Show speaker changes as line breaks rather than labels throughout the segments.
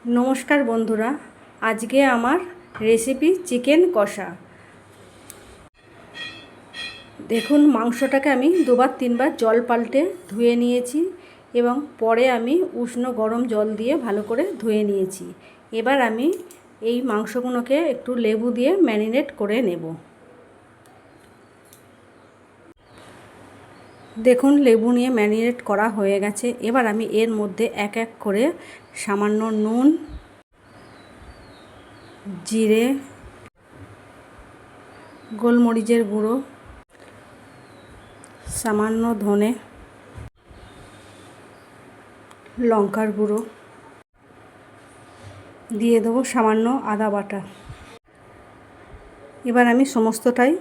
নমস্কার বন্ধুরা, আজকে আমার রেসিপি চিকেন কষা। দেখুন, মাংসটাকে আমি দুবার তিনবার জল পাল্টে ধুয়ে নিয়েছি এবং পরে আমি উষ্ণ গরম জল দিয়ে ভালো করে ধুয়ে নিয়েছি। এবার আমি এই মাংসগুলোকে একটু লেবু দিয়ে ম্যারিনেট করে নেব। দেখুন, লেবু নিয়ে ম্যারিনেট করা হয়ে গেছে। এবার আমি এর মধ্যে এক এক করে সামান্য নুন, জিরে, গোলমরিচের গুঁড়ো, সামান্য ধনে, লঙ্কার গুঁড়ো দিয়ে দেবো, সামান্য আদা বাটা। এবার আমি সমস্তটাই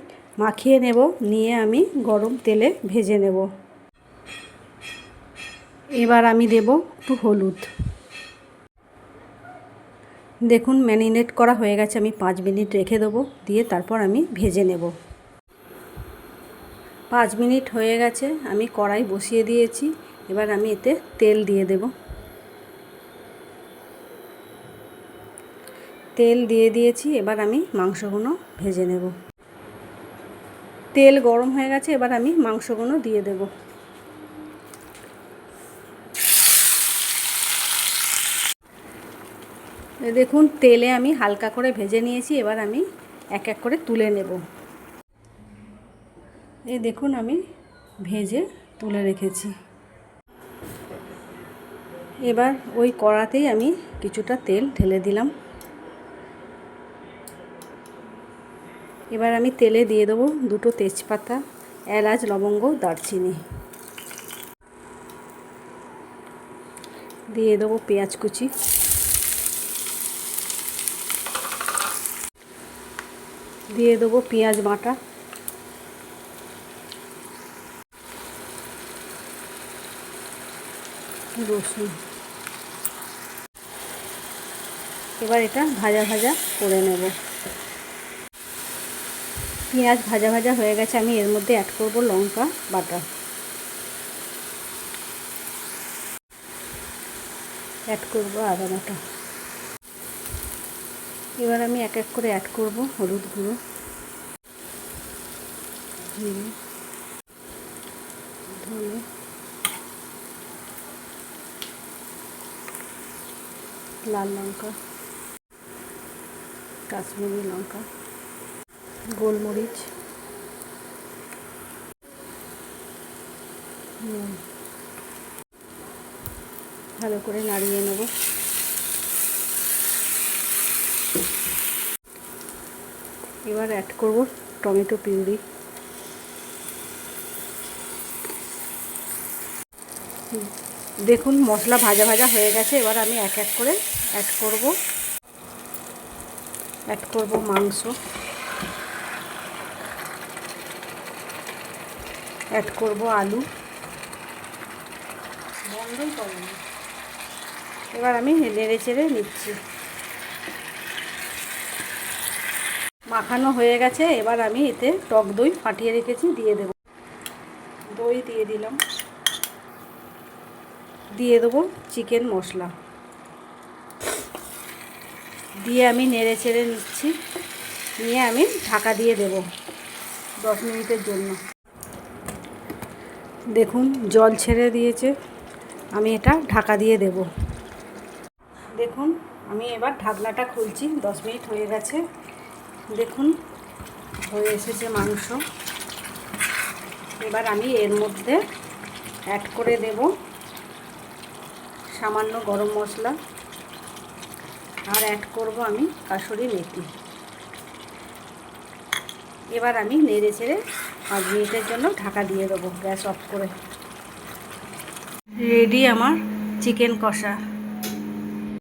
মাখিয়ে নেব, নিয়ে আমি গরম তেলে ভেজে নেব। এবার আমি দেব একটু হলুদ। দেখুন, ম্যারিনেট করা হয়ে গেছে, আমি 5 মিনিট রেখে দেবো, দিয়ে তারপর আমি ভেজে নেব। 5 মিনিট হয়ে গেছে, আমি কড়াই বসিয়ে দিয়েছি। এবার আমি এতে তেল দিয়ে দেব। তেল দিয়ে দিয়েছি, এবার আমি মাংসগুলো ভেজে নেব। তেল গরম হয়ে গেছে, এবার আমি মাংসগুলো দিয়ে দেব। দেখুন, তেলে আমি হালকা করে ভেজে নিয়েছি। এবার আমি এক এক করে তুলে নেব। এই দেখুন, আমি ভেজে তুলে রেখেছি। এবার ওই কড়াতেই আমি কিছুটা তেল ঢেলে দিলাম। এবার আমি তেলে দিয়ে দেবো 2টো তেজপাতা, এলাচ, লবঙ্গ, দারচিনি। দিয়ে দেবো পেঁয়াজ কুচি, দিয়ে দেবো পেঁয়াজ বাটা, রসুন। এবার এটা ভাজা ভাজা করে নেব। পেঁয়াজ ভাজা ভাজা হয়ে গেছে, আমি এর মধ্যে অ্যাড করব লঙ্কা বাটা, অ্যাড করব আদা বাটা। এবার আমি এক এক করে অ্যাড করব হলুদ গুঁড়ো, জিরে, ধনে, লাল লঙ্কা, কাশ্মীরি লঙ্কা, গোলমরিচ, ভালো করে নাড়িয়ে নেব। এবার অ্যাড করব টমেটো পিউরি। দেখুন, মশলা ভাজা ভাজা হয়ে গেছে। এবার আমি এক এক করে অ্যাড করব মাংস, অ্যাড করব আলু। বন্ধই করব না। এবার আমি নেড়ে চেড়ে নিচ্ছি। মাখানো হয়ে গেছে। এবার আমি এতে টক দই ফাটিয়ে রেখেছি দিয়ে দেব। দই দিয়ে দিলাম, দিয়ে দেবো চিকেন মশলা, দিয়ে আমি নেড়ে চেড়ে নিচ্ছি। নিয়ে আমি ঢাকা দিয়ে দেব 10 মিনিটের জন্য। দেখুন, জল ছেড়ে দিয়েছে, আমি এটা ঢাকা দিয়ে দেব। দেখুন, আমি এবার ঢাকনাটা খুলছি। 10 মিনিট হয়ে গেছে। দেখুন, হয়ে এসেছে মাংস। এবার আমি এর মধ্যে অ্যাড করে দেব সামান্য গরম মশলা, আর অ্যাড করব আমি কাসুরি মেথি। এবার আমি নেড়ে চেড়ে 5 মিনিটের জন্য ঢাকা দিয়ে দেবো, গ্যাস অফ করে। রেডি আমার চিকেন কষা।